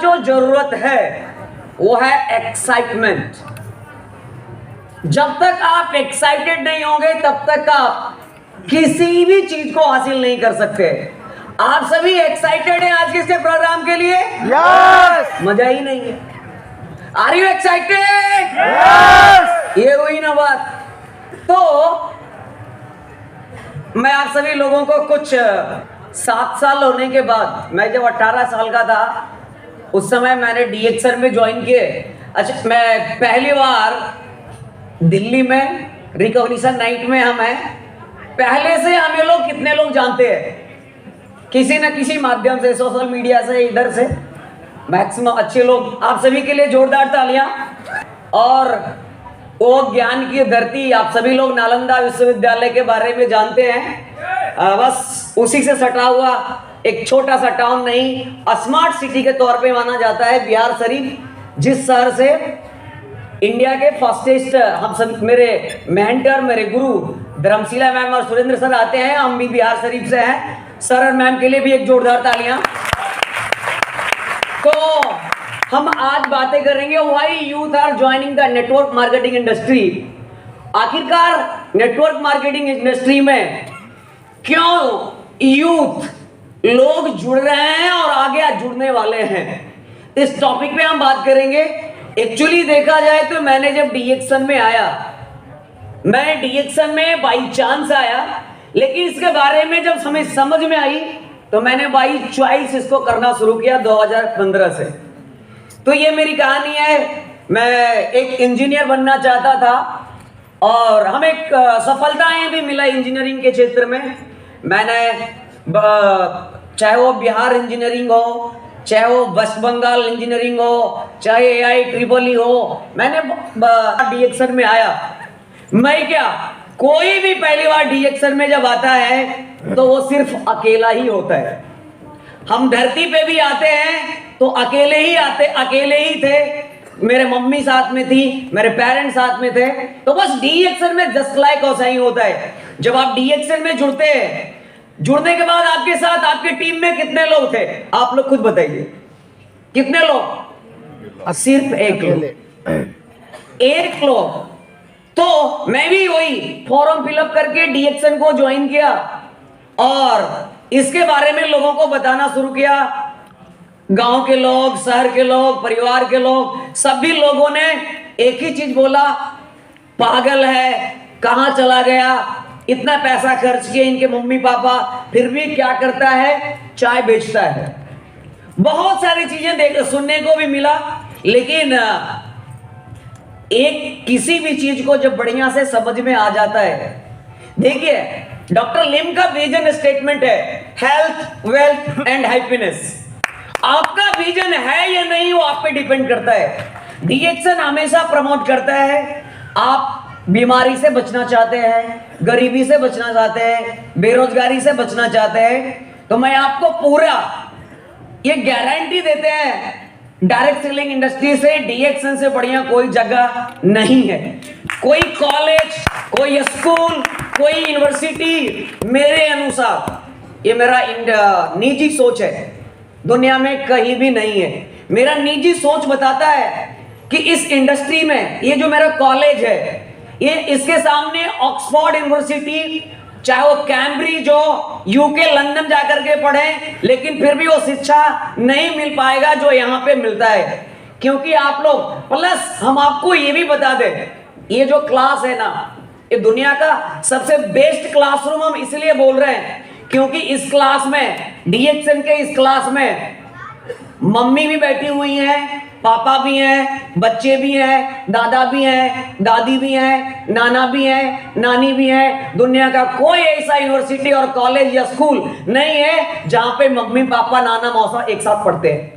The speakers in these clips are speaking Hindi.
जो जरूरत है वो है एक्साइटमेंट। जब तक आप एक्साइटेड नहीं होंगे तब तक आप किसी भी चीज को हासिल नहीं कर सकते। आप सभी एक्साइटेड हैं आज के इस प्रोग्राम के लिए? यस। मजा ही नहीं है। Are you excited? यस। ये हुई ना बात। तो मैं आप सभी लोगों को कुछ 7 साल होने के बाद, मैं जब 18 साल का था उस समय मैंने डीएक्सन में ज्वाइन किए। अच्छा, मैं पहली बार दिल्ली में रिकॉग्निशन नाइट में हम हैं। पहले से हमें लोग कितने लोग जानते हैं किसी न किसी माध्यम से, सोशल मीडिया से, इधर से मैक्सिमम अच्छे लोग। आप सभी के लिए जोरदार तालियां। और वो ज्ञान की धरती, आप सभी लोग नालंदा विश्वविद्यालय के बारे में जानते हैं। बस उसी से सटा हुआ एक छोटा सा टाउन नहीं, स्मार्ट सिटी के तौर पे माना जाता है बिहार शरीफ, जिस शहर से इंडिया के फास्टेस्ट हम सब, मेरे मेंटर, मेरे गुरु धर्मशिला मैम और सुरेंद्र सर आते हैं। हम भी बिहार शरीफ से हैं। सर और मैम के लिए भी एक जोरदार तालियां। तो हम आज बातें करेंगे why youth are joining the network marketing industry. आखिरकार नेटवर्क मार्केटिंग इंडस्ट्री में क्यों यूथ लोग जुड़ रहे हैं और आगे जुड़ने वाले हैं, इस टॉपिक पे हम बात करेंगे। एक्चुअली देखा जाए तो मैंने जब डीएक्सन में आया, मैं डीएक्सन में बाई चांस आया, लेकिन इसके बारे में जब समझ में आई तो मैंने बाई चॉइस इसको करना शुरू किया 2015 से। तो ये मेरी कहानी है। मैं एक इंजीनियर बनना चाहता था और हमें सफलताएं भी मिला इंजीनियरिंग के क्षेत्र में। मैंने चाहे वो बिहार इंजीनियरिंग हो, चाहे वो वेस्ट बंगाल इंजीनियरिंग हो, चाहे AIEEE हो, मैंने डीएक्सन में आया। मैं क्या, कोई भी पहली बार डीएक्सन में जब आता है तो वो सिर्फ अकेला ही होता है। हम धरती पे भी आते हैं तो अकेले ही आते, अकेले ही थे। मेरे मम्मी साथ में थी, मेरे पेरेंट्स साथ में थे। तो बस डीएक्सन में जस्ट लाइक वैसा ही होता है। जब आप डीएक्सन में जुड़ते हैं, जुड़ने के बाद आपके साथ आपके टीम में कितने लोग थे? आप लोग खुद बताइए, कितने लोग? सिर्फ एक लोग। एक लोग। तो मैं भी वही फॉर्म फिलअप करके डीएक्सन को ज्वाइन किया और इसके बारे में लोगों को बताना शुरू किया। गांव के लोग, शहर के लोग, परिवार के लोग, सभी लोगों ने एक ही चीज बोला, पागल है, कहां चला गया, इतना पैसा खर्च किया इनके मम्मी पापा, फिर भी क्या करता है, चाय बेचता है। बहुत सारी चीजें सुनने को भी मिला। लेकिन एक किसी भी चीज को जब बढ़िया से समझ में आ जाता है, देखिए डॉक्टर लिम का विजन स्टेटमेंट है, हेल्थ, वेल्थ एंड हैप्पीनेस। आपका विजन है या नहीं वो आप पे डिपेंड करता है। डीएक्सन हमेशा प्रमोट करता है, आप बीमारी से बचना चाहते हैं, गरीबी से बचना चाहते हैं, बेरोजगारी से बचना चाहते हैं, तो मैं आपको पूरा ये गारंटी देते हैं, डायरेक्ट सेलिंग इंडस्ट्री से डीएक्सन से बढ़िया कोई जगह नहीं है। कोई कॉलेज, कोई स्कूल, कोई यूनिवर्सिटी, मेरे अनुसार, ये मेरा निजी सोच है, दुनिया में कहीं भी नहीं है। मेरा निजी सोच बताता है कि इस इंडस्ट्री में ये जो मेरा कॉलेज है, ये इसके सामने ऑक्सफोर्ड यूनिवर्सिटी, चाहे वो कैम्ब्रिज हो, यूके लंदन जाकर के पढ़े, लेकिन फिर भी वो शिक्षा नहीं मिल पाएगा जो यहाँ पे मिलता है। क्योंकि आप लोग, प्लस हम आपको ये भी बता दें, ये जो क्लास है ना, ये दुनिया का सबसे बेस्ट क्लासरूम हम इसलिए बोल रहे हैं क्योंकि इस क्लास में, डीएक्सन के इस क्लास में मम्मी भी बैठी हुई हैं, पापा भी हैं, बच्चे भी हैं, दादा भी हैं, दादी भी हैं, नाना भी हैं, नानी भी हैं। दुनिया का कोई ऐसा यूनिवर्सिटी और कॉलेज या स्कूल नहीं है जहां पे मम्मी पापा नाना मौसा एक साथ पढ़ते हैं।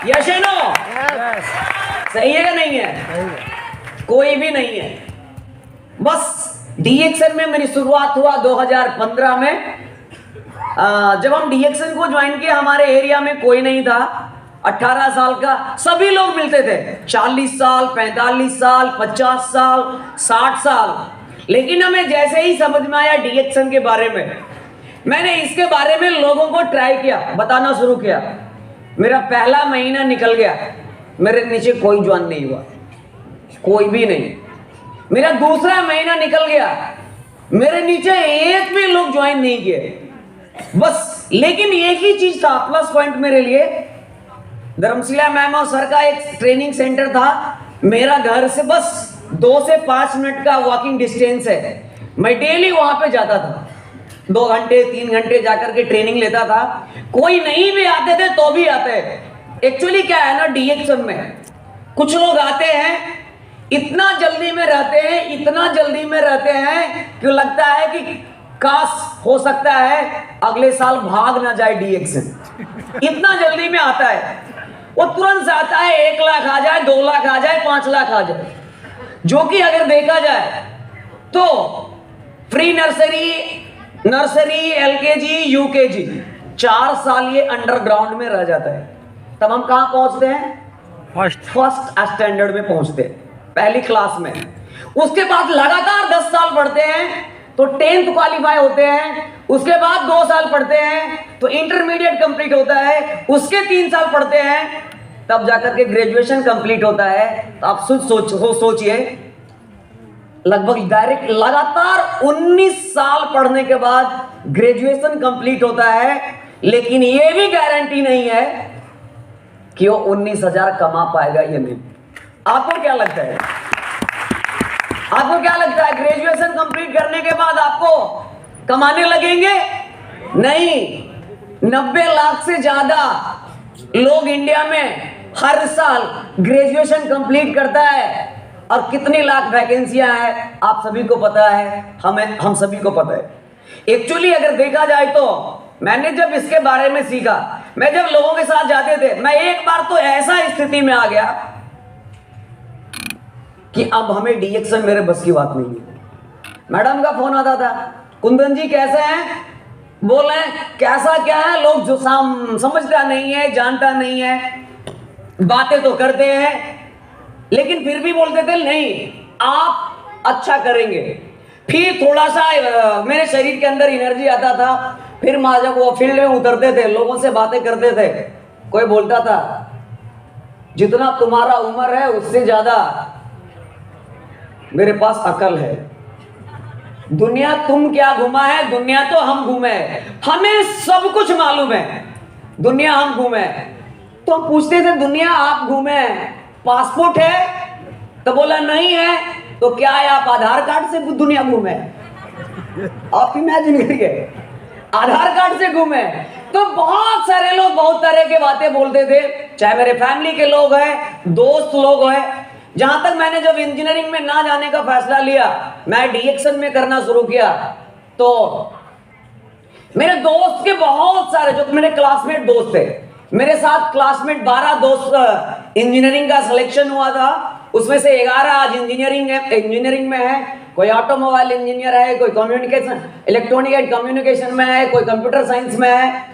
यस या नो? सही है या नहीं है? कोई भी नहीं है। बस डीएक्सन में मेरी शुरुआत हुआ 2015 में। जब हम डीएक्सन को ज्वाइन किया, हमारे एरिया में कोई नहीं था। 18 साल का सभी लोग मिलते थे, 40 साल, 45 साल, 50 साल, 60 साल। लेकिन हमें जैसे ही समझ में आया डीएक्सन के बारे में, मैंने इसके बारे में लोगों को ट्राई किया, बताना शुरू किया। मेरा पहला महीना निकल गया, मेरे नीचे कोई ज्वाइन नहीं हुआ, कोई भी नहीं। मेरा दूसरा महीना निकल गया, मेरे नीचे एक भी लोग ज्वाइन नहीं किए बस। लेकिन एक ही चीज था प्लस पॉइंट मेरे लिए, धर्मशिला मैम और सर का एक ट्रेनिंग सेंटर था, मेरा घर से बस 2 से 5 मिनट का वॉकिंग डिस्टेंस है। मैं डेली वहां पे जाता था, 2 घंटे 3 घंटे जाकर के ट्रेनिंग लेता था। कोई नहीं भी आते थे तो भी आते। एक्चुअली क्या है ना, डीएक्शन में कुछ लोग आते हैं, इतना जल्दी में रहते हैं, इतना जल्दी में रहते हैं कि लगता है कि काश हो सकता है अगले साल भाग ना जाए डीएक्शन। इतना जल्दी में आता है, वो तुरंत से आता है, 1 लाख आ जाए, 2 लाख आ जाए, 5 लाख आ जाए। जो कि अगर देखा जाए तो प्री नर्सरी एलकेजी यूकेजी 4 साल ये अंडरग्राउंड में रह जाता है, तब हम कहां पहुंचते हैं? फर्स्ट स्टैंडर्ड में पहुंचते हैं, पहली क्लास में। उसके बाद लगातार 10 साल पढ़ते हैं तो 10th क्वालिफाई होते हैं, उसके बाद 2 साल पढ़ते हैं तो इंटरमीडिएट कंप्लीट होता है, उसके 3 साल पढ़ते हैं तब जाकर के ग्रेजुएशन कंप्लीट होता है। तो आप सोचिए लगभग डायरेक्ट लगातार 19 साल पढ़ने के बाद ग्रेजुएशन कंप्लीट होता है, लेकिन यह भी गारंटी नहीं है कि वो 19,000 कमा पाएगा या नहीं। आपको क्या लगता है? आपको क्या लगता है ग्रेजुएशन कंप्लीट करने के बाद आपको कमाने लगेंगे? नहीं। 90 लाख से ज्यादा लोग इंडिया में हर साल ग्रेजुएशन कंप्लीट करता है, और कितनी लाख वैकेंसियां हैं आप सभी को पता है, हम सभी को पता है। एक्चुअली अगर देखा जाए तो मैंने जब इसके बारे में सीखा, मैं जब लोगों के साथ जाते थे, मैं एक बार तो ऐसा स्थिति में आ गया कि अब हमें डीएक्शन मेरे बस की बात नहीं है। मैडम का फोन आता था, कुंदन जी कैसे हैं? बोले कैसा क्या है, लोग जो समझता नहीं है, जानता नहीं है, बातें तो करते हैं लेकिन फिर भी बोलते थे नहीं आप अच्छा करेंगे। फिर थोड़ा सा मेरे शरीर के अंदर एनर्जी आता था, फिर मां जब वो फील्ड में उतरते थे, लोगों से बातें करते थे, कोई बोलता था जितना तुम्हारा उम्र है उससे ज्यादा मेरे पास अकल है। दुनिया तुम क्या घुमा है, दुनिया तो हम घूमे, हमें सब कुछ मालूम है, दुनिया हम घूमे। तो हम पूछते थे दुनिया आप घूमे, पासपोर्ट है? तो बोला नहीं है। तो क्या है, आप आधार कार्ड से दुनिया घूमे? आप इमेजिन करिए, आधार कार्ड से घूमे। तो बहुत सारे लोग बहुत तरह के बातें बोलते थे, चाहे मेरे फैमिली के लोग हैं, दोस्त लोग हैं। जहां तक मैंने जब इंजीनियरिंग में ना जाने का फैसला लिया, मैं डीएक्शन में करना शुरू किया, तो मेरे दोस्त के बहुत सारे जो मेरे क्लासमेट दोस्त थे, मेरे साथ क्लासमेट 12 दोस्त इंजीनियरिंग का सिलेक्शन हुआ था, उसमें से 11 आज इंजीनियरिंग में है। कोई ऑटोमोबाइल इंजीनियर है, कोई कम्युनिकेशन इलेक्ट्रॉनिक एंड कम्युनिकेशन में है, कोई कंप्यूटर साइंस में है।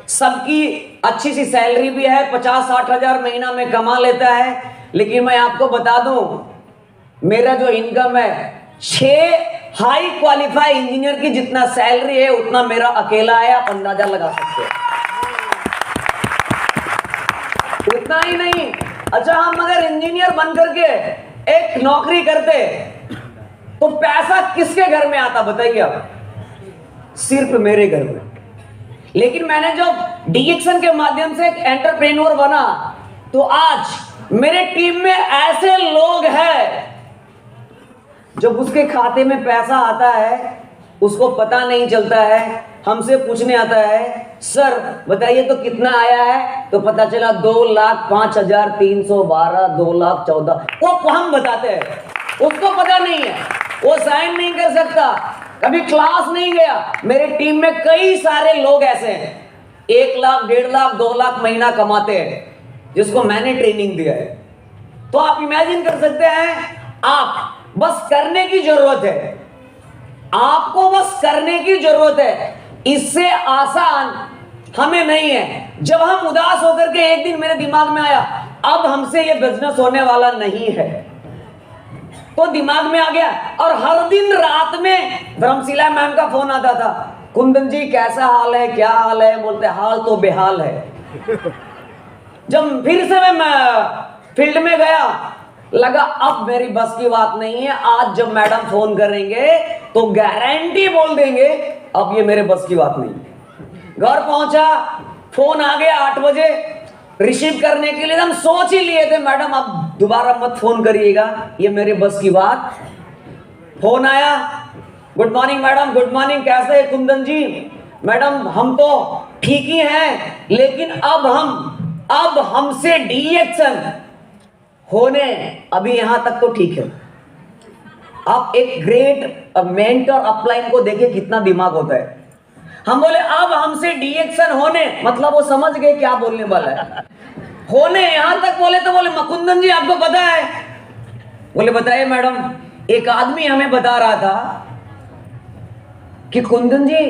सबकी अच्छी सी सैलरी भी है, 50-60 हजार महीना में कमा लेता है। लेकिन मैं आपको बता दूं, मेरा जो इनकम है 6 हाई क्वालिफाई इंजीनियर की जितना सैलरी है उतना मेरा अकेला है। आप अंदाजा लगा सकते हैं। उतना ही नहीं, अच्छा हम अगर इंजीनियर बन करके एक नौकरी करते तो पैसा किसके घर में आता बताइए आप? सिर्फ मेरे घर में। लेकिन मैंने जब डीएक्शन के माध्यम से एक एंटरप्रेन्योर बना, तो आज मेरे टीम में ऐसे लोग हैं जब उसके खाते में पैसा आता है उसको पता नहीं चलता है, हमसे पूछने आता है सर बताइए तो कितना आया है, तो पता चला 2,05,312, 2,14,000। वो हम बताते हैं, उसको पता नहीं है, वो साइन नहीं कर सकता, कभी क्लास नहीं गया। मेरे टीम में कई सारे लोग ऐसे हैं 1 लाख, 1.5 लाख, 2 लाख महीना कमाते हैं, जिसको मैंने ट्रेनिंग दिया है। तो आप इमेजिन कर सकते हैं, आप बस करने की जरूरत है, आपको बस करने की जरूरत है, इससे आसान हमें नहीं है। जब हम उदास होकर के एक दिन मेरे दिमाग में आया अब हमसे ये बिजनेस होने वाला नहीं है, तो दिमाग में आ गया। और हर दिन रात में धर्मशिला मैम का फोन आता था, कुंदन जी कैसा हाल है, क्या हाल है? बोलते हाल तो बेहाल है। जब फिर से मैं फील्ड में गया, लगा अब मेरी बस की बात नहीं है। आज जब मैडम फोन करेंगे तो गारंटी बोल देंगे अब ये मेरे बस की बात नहीं है। घर पहुंचा, फोन आ गया 8 बजे रिसीव करने के लिए। हम सोच ही लिए थे मैडम अब दोबारा मत फोन करिएगा, ये मेरे बस की बात। फोन आया, good morning madam, good morning, कैसे है कुंदन जी? मैडम हम तो ठीक ही हैं, लेकिन अब हमसे डीएक्शन होने, अभी यहां तक तो ठीक है। आप एक ग्रेट मेंटर अपलाइन को देखिए कितना दिमाग होता है। हम बोले अब हमसे डीएक्शन होने, मतलब वो समझ गए क्या बोलने वाला है। होने यहां तक बोले तो बोले कुंदन जी आपको पता है? बोले बताइए मैडम। एक आदमी हमें बता रहा था कि कुंदन जी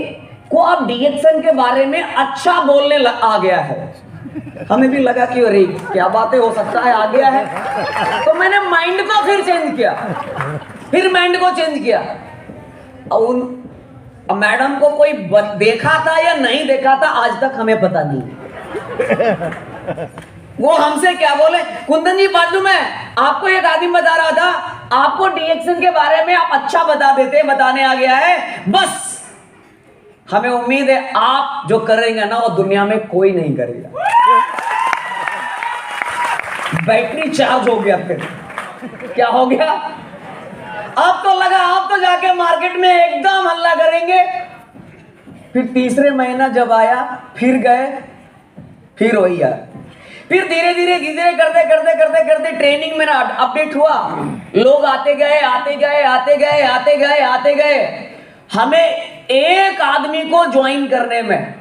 को अब डीएक्शन के बारे में अच्छा बोलने आ गया है। हमें भी लगा कि अरे क्या बातें, हो सकता है आ गया है। तो मैंने माइंड को फिर चेंज किया, फिर माइंड को चेंज किया। और मैडम को कोई देखा था या नहीं देखा था आज तक हमें पता नहीं। वो हमसे क्या बोले, कुंदन जी बाजू में आपको एक आदमी बता रहा था आपको डीएक्शन के बारे में आप अच्छा बता देते, बताने आ गया है। बस हमें उम्मीद है आप जो करेंगे ना वो दुनिया में कोई नहीं करेगा। बैटरी चार्ज हो गया, फिर क्या हो गया? अब तो लगा आप तो जाके मार्केट में एकदम हल्ला करेंगे। फिर तीसरे महीना जब आया, फिर गए, फिर वही यार। फिर धीरे धीरे करते ट्रेनिंग में ना अपडेट हुआ। लोग आते गए। हमें एक आदमी को ज्वाइन करने में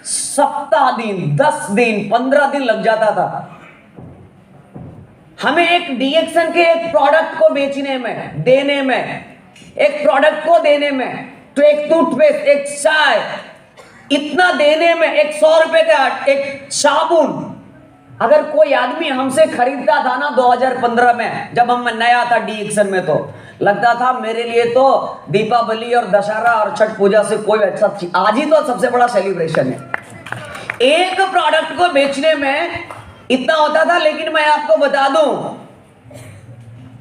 सप्ताह दिन, 10 दिन, 15 दिन लग जाता था। हमें एक डीएक्शन के एक प्रोडक्ट को बेचने में, देने में, एक प्रोडक्ट को देने में, तो एक टूथपेस्ट, एक चाय, इतना देने में, एक 100 रुपए का एक साबुन, अगर कोई आदमी हमसे खरीदता था ना 2015 में, जब हम नया था डीएक्शन में, तो लगता था मेरे लिए तो दीपावली और दशहरा और छठ पूजा से कोई अच्छा चीज, आज ही तो सबसे बड़ा सेलिब्रेशन है। एक प्रोडक्ट को बेचने में इतना होता था। लेकिन मैं आपको बता दूं,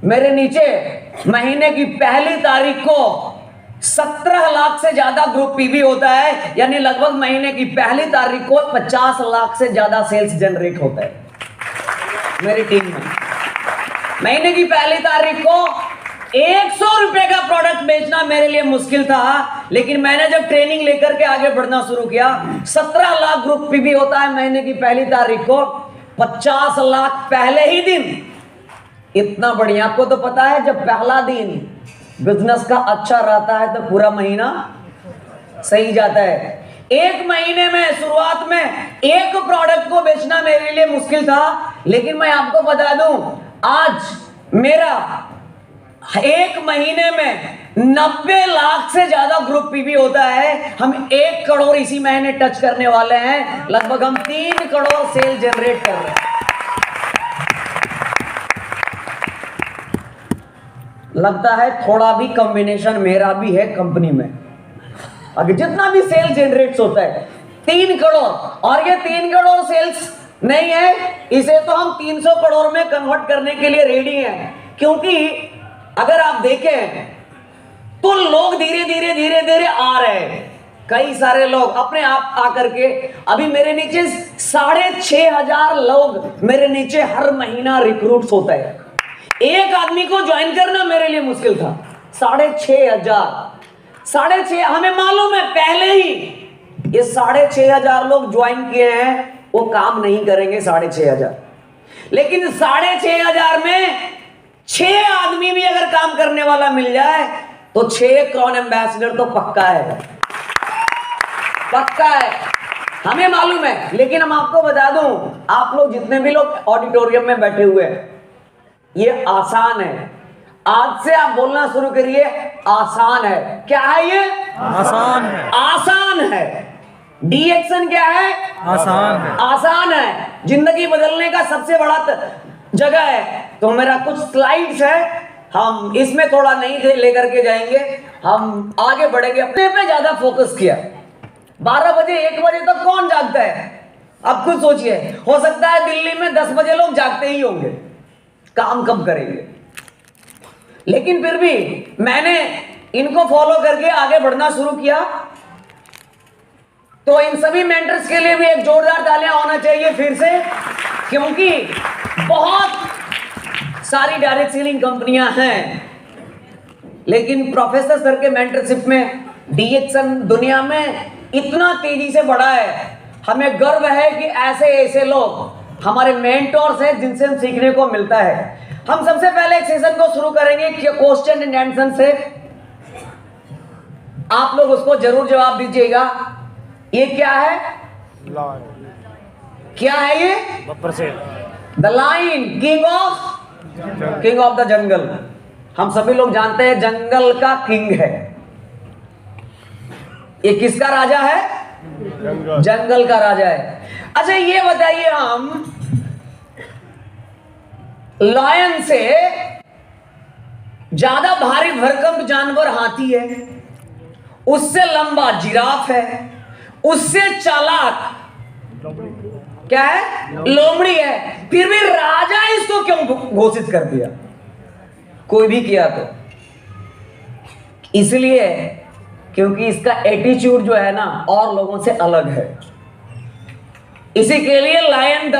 मेरे नीचे महीने की पहली तारीख को 17 लाख से ज्यादा ग्रुप पीवी होता है, यानी लगभग महीने की पहली तारीख को 50 लाख से ज्यादा सेल्स जनरेट होता है मेरी टीम में। महीने की पहली तारीख को 100 रुपए का प्रोडक्ट बेचना मेरे लिए मुश्किल था, लेकिन मैंने जब ट्रेनिंग लेकर के आगे बढ़ना शुरू किया, 17 लाख ग्रुप पीवी होता है महीने की पहली तारीख को, 50 लाख पहले ही दिन। इतना बढ़िया। आपको तो पता है जब पहला दिन बिजनेस का अच्छा रहता है तो पूरा महीना सही जाता है। एक महीने में शुरुआत में एक प्रोडक्ट को बेचना मेरे लिए मुश्किल था, लेकिन मैं आपको बता दूं आज मेरा एक महीने में 90 लाख से ज्यादा ग्रुप पीवी होता है। हम 1 करोड़ इसी महीने टच करने वाले हैं। लगभग हम 3 करोड़ सेल जनरेट कर रहे हैं। लगता है थोड़ा भी कॉम्बिनेशन मेरा भी है कंपनी में। अगर जितना भी सेल जनरेट होता है 3 करोड़, और ये 3 करोड़ सेल्स नहीं है, इसे तो हम 300 करोड़ में कन्वर्ट करने के लिए रेडी हैं। क्योंकि अगर आप देखें तो लोग धीरे धीरे आ रहे हैं। कई सारे लोग अपने आप आकर के, अभी मेरे नीचे 6,500 लोग मेरे नीचे हर महीना रिक्रूट्स होता है। एक आदमी को ज्वाइन करना मेरे लिए मुश्किल था। 6,500 हमें मालूम है पहले ही ये 6,500 लोग ज्वाइन किए हैं, वो काम नहीं करेंगे 6,500। लेकिन 6,500 में 6 आदमी भी अगर काम करने वाला मिल जाए तो 6 क्रॉन एम्बेसडर तो पक्का है, पक्का है, हमें मालूम है। लेकिन हम आपको बता दूं, आप लोग जितने भी लोग ऑडिटोरियम में बैठे हुए हैं, ये आसान है। आज से आप बोलना शुरू करिए, आसान है। क्या है ये? आसान है। आसान है। डीएक्शन क्या है? आसान है। आसान है। जिंदगी बदलने का सबसे बड़ा जगह है। तो मेरा कुछ स्लाइड्स है, हम इसमें थोड़ा नहीं लेकर के जाएंगे, हम आगे बढ़ेंगे। अपने पे ज्यादा फोकस किया। 12 बजे 1 बजे तक कौन जागता है? अब खुद सोचिए, हो सकता है दिल्ली में 10 बजे लोग जागते ही होंगे, काम कब करेंगे। लेकिन फिर भी मैंने इनको फॉलो करके आगे बढ़ना शुरू किया। तो इन सभी मेंटर्स के लिए भी एक जोरदार तालियां होना चाहिए फिर से, क्योंकि बहुत सारी डायरेक्ट सेलिंग कंपनियां हैं, लेकिन प्रोफेसर सर के मेंटरशिप में डीएक्सन दुनिया में इतना तेजी से बढ़ा है। हमें गर्व है कि ऐसे ऐसे लोग हमारे मेंटर्स हैं जिनसे हम सीखने को मिलता है। हम सबसे पहले एक सेशन को शुरू करेंगे क्वेश्चन एंड आंसर से। आप लोग उसको जरूर जवाब दीजिएगा। ये क्या है? क्या है ये? The lion, king of the jungle. हम सभी लोग जानते हैं जंगल का किंग है। ये किसका राजा है? जंगल का राजा है। अच्छा ये बताइए, हम लायन से ज्यादा भारी भरकम जानवर हाथी है, उससे लंबा जिराफ है, उससे चालाक क्या है? लोमड़ी है। फिर भी राजा इसको क्यों घोषित कर दिया? कोई भी किया तो इसलिए क्योंकि इसका एटीट्यूड जो है ना और लोगों से अलग है। इसी के लिए लायन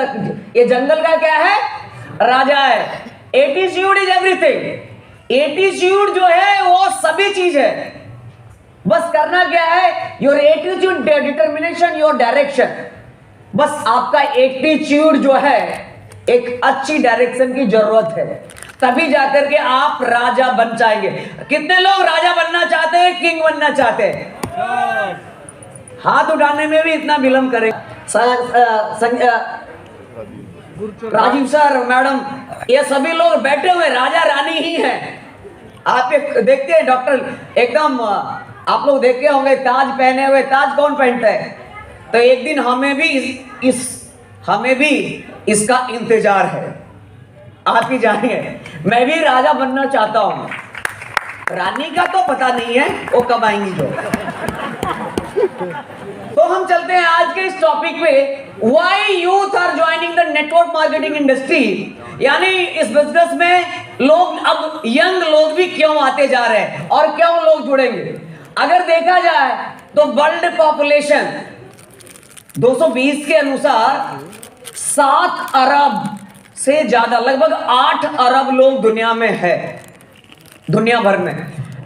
ये जंगल का क्या है? राजा है। Attitude is everything. एटीट्यूड जो है वो सभी चीज है। बस करना क्या है? Your attitude determination your direction. बस आपका एटीट्यूड जो है एक अच्छी डायरेक्शन की जरूरत है, तभी जाकर के आप राजा बन जाएंगे। कितने लोग राजा बनना चाहते हैं, किंग बनना चाहते हैं? हाथ उठाने में भी इतना विलंब करें। राजीव सर, मैडम, ये सभी लोग बैठे हुए राजा रानी ही हैं। आप देखते हैं डॉक्टर एकदम, आप लोग देखे होंगे ताज पहने हुए। ताज कौन पहनता है? तो एक दिन हमें भी इसका इंतजार है। आप ही जानिए, मैं भी राजा बनना चाहता हूं। रानी का तो पता नहीं है वो कब आएंगी जो। तो हम चलते हैं आज के इस टॉपिक पे, why youth are joining the network marketing industry. यानी इस बिजनेस में लोग, अब यंग लोग भी क्यों आते जा रहे हैं और क्यों लोग जुड़ेंगे। अगर देखा जाए तो वर्ल्ड पॉपुलेशन 220 के अनुसार 7 अरब से ज्यादा, लगभग 8 अरब लोग दुनिया में है, दुनिया भर में।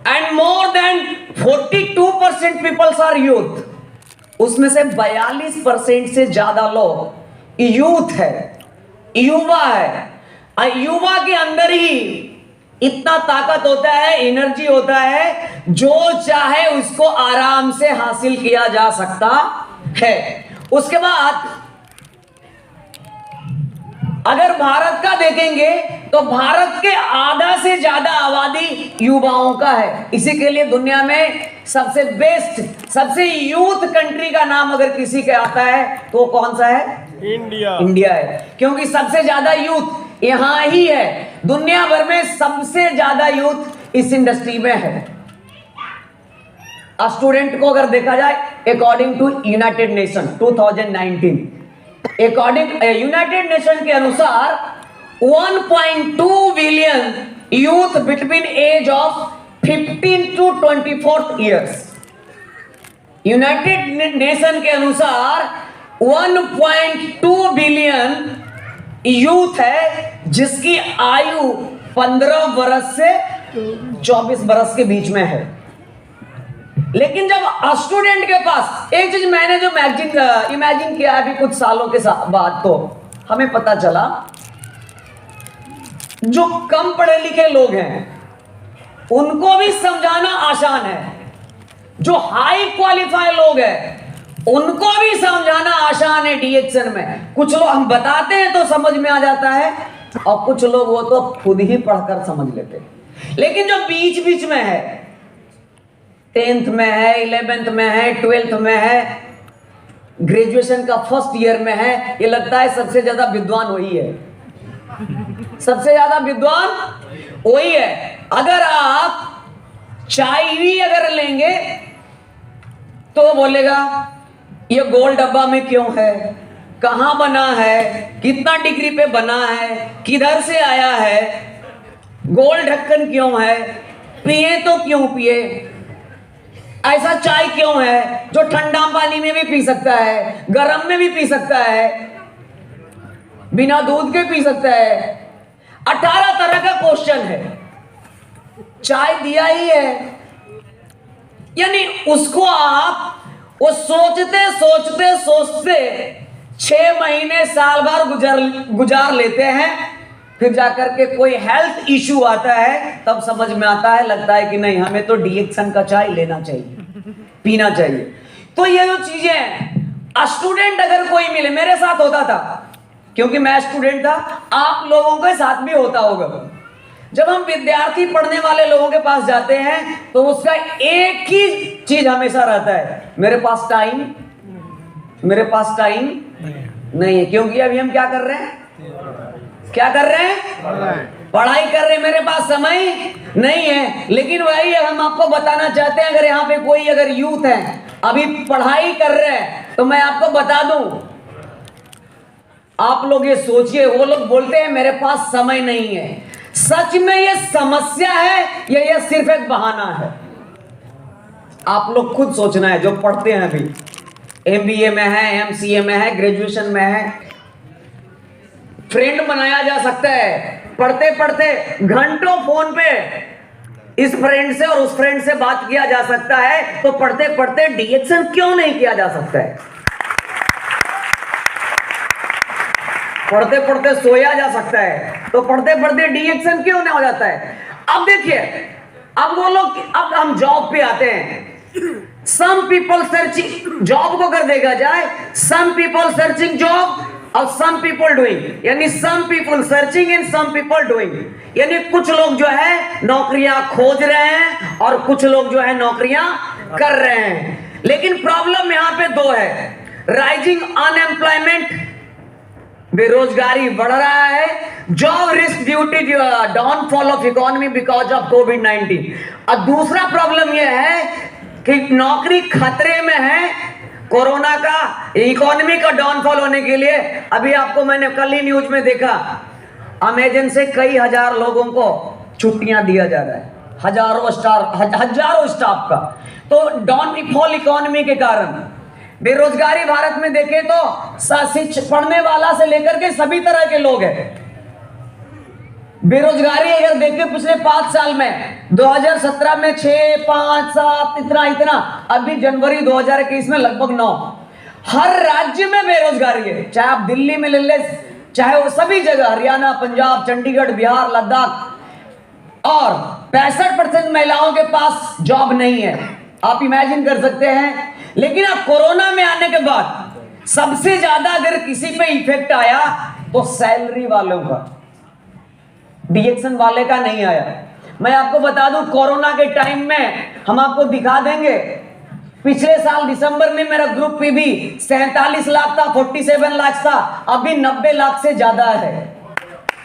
And more than 42% peoples are youth. उसमें से 42% से ज्यादा लोग यूथ है, युवा है। युवा के अंदर ही इतना ताकत होता है, एनर्जी होता है, जो चाहे उसको आराम से हासिल किया जा सकता है। उसके बाद अगर भारत का देखेंगे तो भारत के आधा से ज्यादा आबादी युवाओं का है। इसी के लिए दुनिया में सबसे बेस्ट, सबसे यूथ कंट्री का नाम अगर किसी के आता है तो वो कौन सा है? इंडिया है, क्योंकि सबसे ज्यादा यूथ यहां ही है। दुनिया भर में सबसे ज्यादा यूथ इस इंडस्ट्री में है। स्टूडेंट को अगर देखा जाए according to United Nation 2019, according United Nation के अनुसार 1.2 billion youth between age of 15 to 24 years. United Nation के अनुसार 1.2 बिलियन यूथ है जिसकी आयु 15 बरस से 24 बरस के बीच में है। लेकिन जब स्टूडेंट के पास, एक चीज मैंने जो इमेजिन किया अभी कुछ सालों के बाद, तो हमें पता चला जो कम पढ़े लिखे लोग हैं उनको भी समझाना आसान है, जो हाई क्वालिफाई लोग हैं उनको भी समझाना आसान है। डीएक्सन में कुछ लोग हम बताते हैं तो समझ में आ जाता है, और कुछ लोग वो तो खुद ही पढ़कर समझ लेते हैं। लेकिन जो बीच बीच में है, 10th में है, 11th में है, 12th में है, ग्रेजुएशन का फर्स्ट ईयर में है, ये लगता है सबसे ज्यादा विद्वान वही है, सबसे ज्यादा विद्वान वही है। अगर आप चाय भी अगर लेंगे तो बोलेगा ये गोल डब्बा में क्यों है, कहां बना है, कितना डिग्री पे बना है, किधर से आया है, गोल ढक्कन क्यों है, पिए तो क्यों पिए, ऐसा चाय क्यों है जो ठंडा पानी में भी पी सकता है, गर्म में भी पी सकता है, बिना दूध के पी सकता है। 18 तरह का क्वेश्चन है, चाय दिया ही है। यानी उसको आप वो सोचते सोचते सोचते 6 महीने साल भर गुजार लेते हैं, फिर जाकर के कोई हेल्थ इश्यू आता है तब समझ में आता है, लगता है कि नहीं हमें तो डीएक्सन का चाय लेना चाहिए, पीना चाहिए। तो ये जो चीजें स्टूडेंट अगर कोई मिले, मेरे साथ होता था क्योंकि मैं स्टूडेंट था, आप लोगों के साथ भी होता होगा। जब हम विद्यार्थी पढ़ने वाले लोगों के पास जाते हैं तो उसका एक ही चीज हमेशा रहता है, मेरे पास टाइम नहीं है। क्योंकि अभी हम क्या कर रहे हैं, पढ़ाई कर रहे हैं, मेरे पास समय नहीं है। लेकिन वही हम आपको बताना चाहते हैं, अगर यहाँ पे कोई अगर यूथ है अभी पढ़ाई कर रहे हैं तो मैं आपको बता दूं, आप लोग ये सोचिए, वो लोग बोलते हैं मेरे पास समय नहीं है, सच में ये समस्या है या ये सिर्फ एक बहाना है? आप लोग खुद सोचना है, जो पढ़ते हैं अभी, एमबीए में है, एमसीए में है, ग्रेजुएशन में है। फ्रेंड बनाया जा सकता है, पढ़ते पढ़ते घंटों फोन पे इस फ्रेंड से और उस फ्रेंड से बात किया जा सकता है, तो पढ़ते पढ़ते डीएक्सन क्यों नहीं किया जा सकता है? पढ़ते पढ़ते सोया जा सकता है, तो पढ़ते पढ़ते डीएक्सन क्यों नहीं हो जाता है? अब देखिए, अब वो लोग, अब हम जॉब पे आते हैं। सम पीपल सर्चिंग, जॉब को अगर देखा जाए, सम पीपल सर्चिंग जॉब और सम पीपल डूइंग, यानी some people searching and some people doing. यानी कुछ लोग जो है नौकरियां खोज रहे हैं और कुछ लोग जो है नौकरियां कर रहे हैं। लेकिन प्रॉब्लम यहां पे दो है, राइजिंग अनएम्प्लॉयमेंट, बेरोजगारी बढ़ रहा है, job risk due to downfall of economy because of कोविड-19। और दूसरा प्रॉब्लम यह है कि नौकरी खतरे में है कोरोना का, इकोनॉमी का डाउनफॉल होने के लिए। अभी आपको मैंने कल ही न्यूज में देखा, अमेजन से कई हजार लोगों को छुट्टियां दिया जा रहा है, हजारों स्टाफ का। तो डाउनफॉल इकोनॉमी के कारण बेरोजगारी भारत में देखें तो पढ़ने वाला से लेकर के सभी तरह के लोग हैं। बेरोजगारी अगर देखें पिछले 5 साल में, 2017 में 6, 5, 7 इतना, अभी जनवरी 2021 में लगभग 9। हर राज्य में बेरोजगारी है, चाहे आप दिल्ली में ले ले, चाहे वो सभी जगह, हरियाणा, पंजाब, चंडीगढ़, बिहार, लद्दाख। और 65% महिलाओं के पास जॉब नहीं है, आप इमेजिन कर सकते हैं। लेकिन अब कोरोना में आने के बाद सबसे ज्यादा अगर किसी पे इफेक्ट आया तो सैलरी वालों का, डीएक्सन वाले का नहीं आया। मैं आपको बता दूं, कोरोना के टाइम में हम आपको दिखा देंगे, पिछले साल दिसंबर में मेरा ग्रुप पीबी 47 लाख था, 47 लाख था, अभी 90 लाख से ज्यादा है।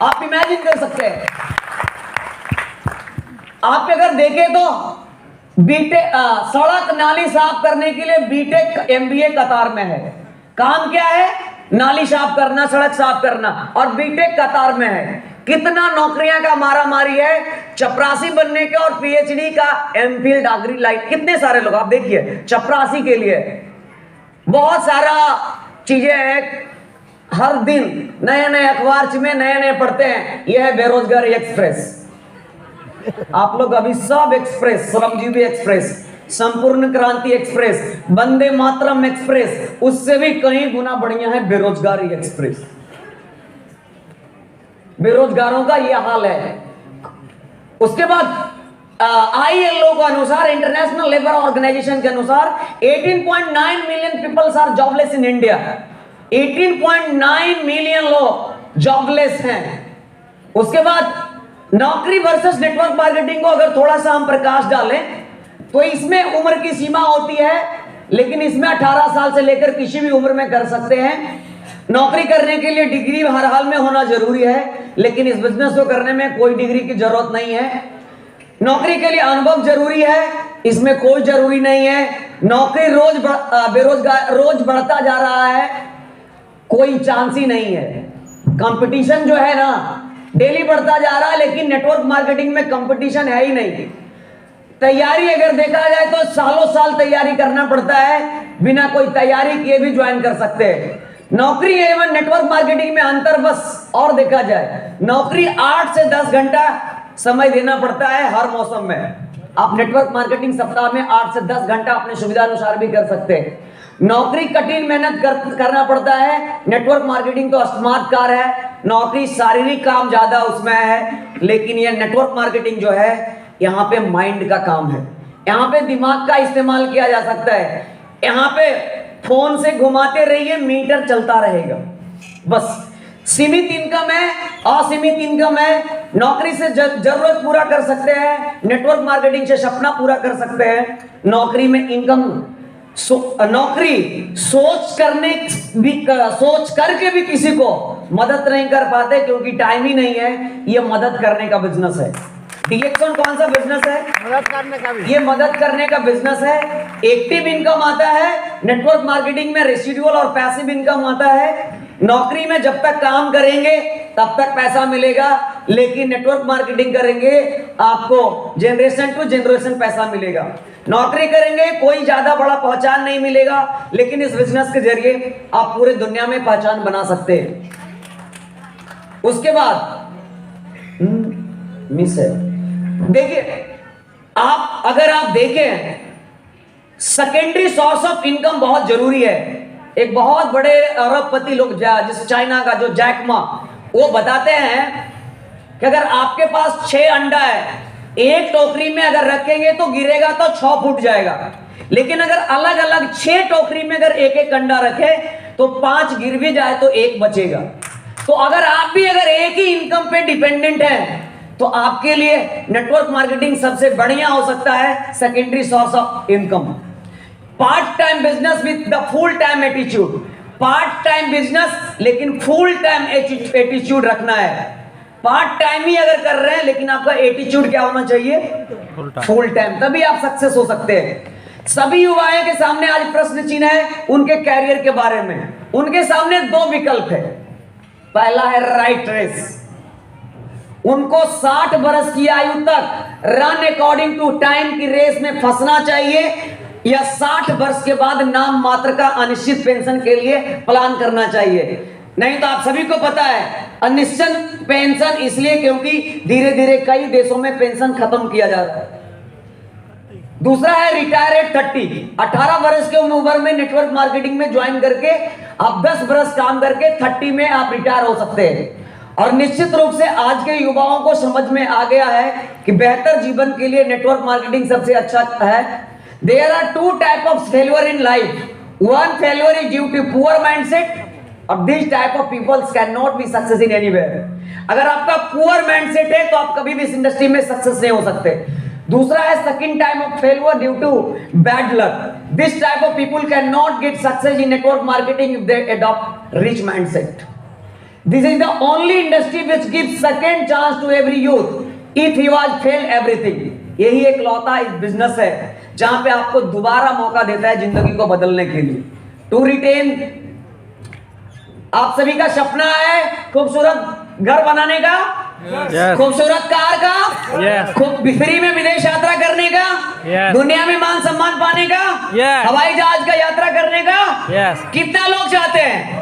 आप इमेजिन कर सकते हैं। आप अगर देखें तो बीटेक, सड़क नाली साफ करने के लिए बीटेक एमबीए कतार में है। काम क्या है? नाली साफ करना, सड़क साफ करना, और बीटेक कतार में है। कितना नौकरियां का मारा मारी है, चपरासी बनने के और पीएचडी का, एमफिल, डागरी लाइट, कितने सारे लोग। आप देखिए चपरासी के लिए बहुत सारा चीजें हैं, हर दिन नए नए अखबार में नए पढ़ते हैं। यह है बेरोजगारी एक्सप्रेस। आप लोग अभी सब एक्सप्रेस, श्रमजीवी एक्सप्रेस, संपूर्ण क्रांति एक्सप्रेस, वंदे मातरम एक्सप्रेस, उससे भी कहीं गुना बढ़िया है बेरोजगारी एक्सप्रेस। बेरोजगारों का यह हाल है। उसके बाद आईएलओ के अनुसार, इंटरनेशनल लेबर ऑर्गेनाइजेशन के अनुसार 18.9 million peoples are jobless in India. 18.9 million लोग जॉबलेस हैं। उसके बाद नौकरी वर्सेस नेटवर्क मार्केटिंग को अगर थोड़ा सा हम प्रकाश डालें तो इसमें उम्र की सीमा होती है, लेकिन इसमें 18 साल से लेकर किसी भी उम्र में कर सकते हैं। नौकरी करने के लिए डिग्री हर हाल में होना जरूरी है, लेकिन इस बिजनेस को करने में कोई डिग्री की जरूरत नहीं है। नौकरी के लिए अनुभव जरूरी है, इसमें कोई जरूरी नहीं है। नौकरी रोज बढ़ता जा रहा है। कोई चांस ही नहीं है। कंपटीशन जो है ना डेली बढ़ता जा रहा है, लेकिन नेटवर्क मार्केटिंग में कंपटीशन है ही नहीं। तैयारी अगर देखा जाए तो सालों साल तैयारी करना पड़ता है, बिना कोई तैयारी किए भी ज्वाइन कर सकते हैं। नौकरी एवं नेटवर्क मार्केटिंग में अंतर बस और देखा जाए, नौकरी 8 से 10 घंटा समय देना पड़ता है हर मौसम में। आप नेटवर्क मार्केटिंग सप्ताह में 8 से 10 घंटा अपने सुविधा अनुसार भी कर सकते हैं। नौकरी कठिन मेहनत करना पड़ता है, नेटवर्क मार्केटिंग तो स्मार्ट कार है। नौकरी शारीरिक काम ज्यादा उसमें है, लेकिन यह नेटवर्क मार्केटिंग जो है यहाँ पे माइंड का काम है, यहाँ पे दिमाग का इस्तेमाल किया जा सकता है। यहाँ पे फोन से घुमाते रहिए, मीटर चलता रहेगा। बस सीमित इनकम है, असीमित इनकम है। नौकरी से जरूरत पूरा कर सकते हैं, नेटवर्क मार्केटिंग से सपना पूरा कर सकते हैं। नौकरी में इनकम नौकरी सोच करके भी किसी को मदद नहीं कर पाते, क्योंकि टाइम ही नहीं है। ये मदद करने का बिजनेस है। डीएक्सन कौन सा बिजनेस है? मदद करने का भी। ये मदद करने का बिजनेस है। एक्टिव इनकम आता है, नेटवर्क मार्केटिंग में रेसिडुअल और पैसिव इनकम आता है। नौकरी में जब तक काम करेंगे तब तक पैसा मिलेगा, लेकिन नेटवर्क मार्केटिंग करेंगे आपको जनरेशन टू जनरेशन पैसा मिलेगा। नौकरी करेंगे कोई ज्यादा बड़ा पहचान नहीं मिलेगा, लेकिन इस बिजनेस के जरिए आप पूरे दुनिया में पहचान बना सकते हैं। उसके बाद मिस है, देखिए आप अगर आप देखें सेकेंडरी सोर्स ऑफ इनकम बहुत जरूरी है। एक बहुत बड़े अरबपति लोग जिस चाइना का जो जैक मा, वो बताते हैं कि अगर आपके पास 6 अंडा है, एक टोकरी में अगर रखेंगे तो गिरेगा तो 6 फूट जाएगा, लेकिन अगर अलग अलग 6 टोकरी में अगर एक एक अंडा रखे तो 5 गिर भी जाए तो 1 बचेगा। तो अगर आप भी अगर एक ही इनकम पे डिपेंडेंट है तो आपके लिए नेटवर्क मार्केटिंग सबसे बढ़िया हो सकता है secondary source of income. Part time business with the full time attitude. Part time business लेकिन फुल टाइम एटीट्यूड रखना है। पार्ट टाइम ही अगर कर रहे हैं, लेकिन आपका एटीट्यूड क्या होना चाहिए? फुल टाइम, तभी आप सक्सेस हो सकते हैं। सभी युवाओं के सामने आज प्रश्न चिन्ह है उनके कैरियर के बारे में। उनके सामने 2 विकल्प है। पहला है राइट रेस, उनको 60 वर्ष की आयु तक रन अकॉर्डिंग टू टाइम की रेस में फंसना चाहिए, या 60 वर्ष के बाद नाम मात्र का अनिश्चित पेंशन के लिए प्लान करना चाहिए। नहीं तो आप सभी को पता है अनिश्चित पेंशन इसलिए क्योंकि धीरे धीरे कई देशों में पेंशन खत्म किया जा रहा है। दूसरा है रिटायर एट 30। 18 वर्ष के उम्र में नेटवर्क मार्केटिंग में ज्वाइन करके आप 10 वर्ष काम करके 30 में आप रिटायर हो सकते हैं। और निश्चित रूप से आज के युवाओं को समझ में आ गया है कि बेहतर जीवन के लिए नेटवर्क मार्केटिंग सबसे अच्छा है। There are 2 type of failure in life. One failure is due to poor mindset, और this type of peoples can not be success in anywhere. अगर आपका पुअर माइंडसेट है तो आप कभी भी इस इंडस्ट्री में सक्सेस नहीं हो सकते। दूसरा है second type of failure due to bad luck. This type of people can not get success in network marketing if they adopt rich mindset. This is the only industry which gives second chance to every youth if he was failed everything। यही एक लौता इस बिजनेस है जहां पे आपको दोबारा मौका देता है जिंदगी को बदलने के लिए। टू रिटेन, आप सभी का सपना है खूबसूरत घर बनाने का, खूबसूरत कार का, खूब फ्री में विदेश यात्रा करने का, दुनिया में मान सम्मान पाने का, हवाई जहाज का यात्रा करने का। कितना लोग चाहते हैं?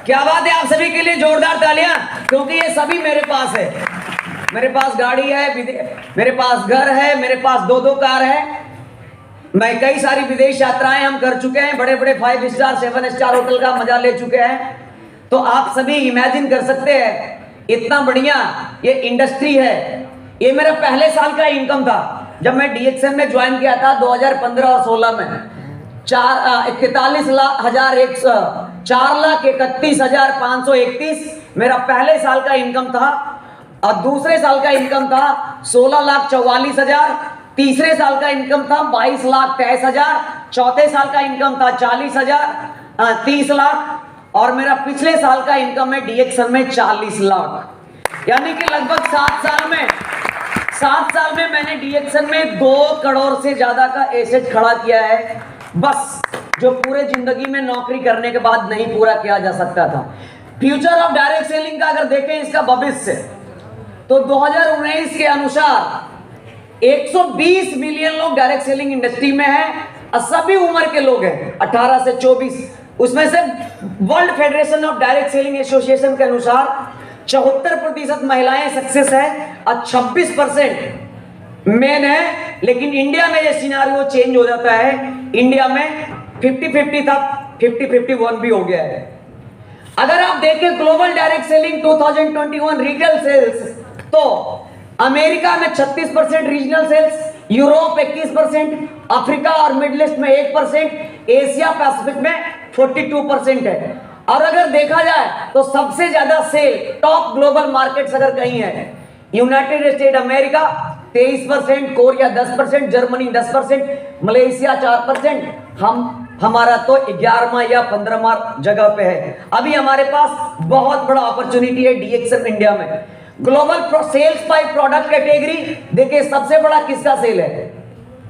क्या बात है, आप सभी के लिए जोरदार तालियां, क्योंकि ये सभी मेरे पास है। मेरे पास गाड़ी है, मेरे पास घर है, मेरे पास 2-2 कार है। मैं कई सारी विदेश यात्राएं हम कर चुके हैं, बड़े बड़े 5 स्टार 7 स्टार होटल का मजा ले चुके हैं। तो आप सभी इमेजिन कर सकते हैं इतना बढ़िया ये इंडस्ट्री है। ये मेरा पहले साल का इनकम था जब मैं डीएक्सएम में ज्वाइन किया था 2015 और 16 में। 4,31,531 मेरा पहले साल का इनकम था, और दूसरे साल का इनकम था 16,44,000, तीसरे साल का इनकम था 22,23,000, चौथे साल का इनकम था 40,000, 30 लाख, और मेरा पिछले साल का इनकम है डीएक्सएम में 40 लाख। यानी कि लगभग 7 साल में मैंने डीएक्सएम में 2 करोड़ से ज्यादा का एसेट खड़ा किया है। बस जो पूरे जिंदगी में नौकरी करने के बाद नहीं पूरा किया जा सकता था। फ्यूचर ऑफ डायरेक्ट सेलिंग का अगर देखें इसका भविष्य, तो 2019 के अनुसार 120 मिलियन लोग डायरेक्ट सेलिंग इंडस्ट्री में हैं और सभी उम्र के लोग हैं 18 से 24। उसमें से world federation of direct selling association के अनुसार 74% महिलाएं सक्सेस है और 26% मेन है। लेकिन इंडिया में ये सिनारियो चेंज हो जाता है, इंडिया में 50-50 था, 50-51 भी हो गया है। अगर आप देखें global direct selling 2021 retail sales, तो अमेरिका में 36% रीजनल सेल्स, यूरोप 21%, अफ्रीका और मिडिल ईस्ट में 1%, एशिया पैसिफिक में 42% है। और अगर देखा जाए तो सबसे ज्यादा सेल टॉप ग्लोबल मार्केट्स अगर कहीं है, United state America 23%, Korea 10%, Germany 10%, Malaysia 4%, हमारा तो 11वां या 15वां जगह पे है। अभी हमारे पास बहुत बड़ा अपॉर्चुनिटी है डीएक्सएम इंडिया में। Global sales by product category देखिए, सबसे बड़ा किसका सेल है?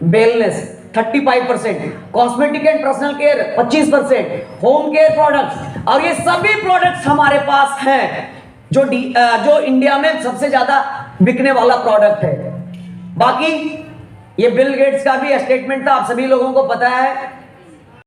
Wellness 35%, cosmetic and personal care 25%, home care products, और ये सभी प्रोडक्ट्स हमारे पास हैं जो इंडिया में सबसे ज्यादा बिकने वाला प्रोडक्ट है। बाकी ये बिल गेट्स का भी स्टेटमेंट था, आप सभी लोगों को पता है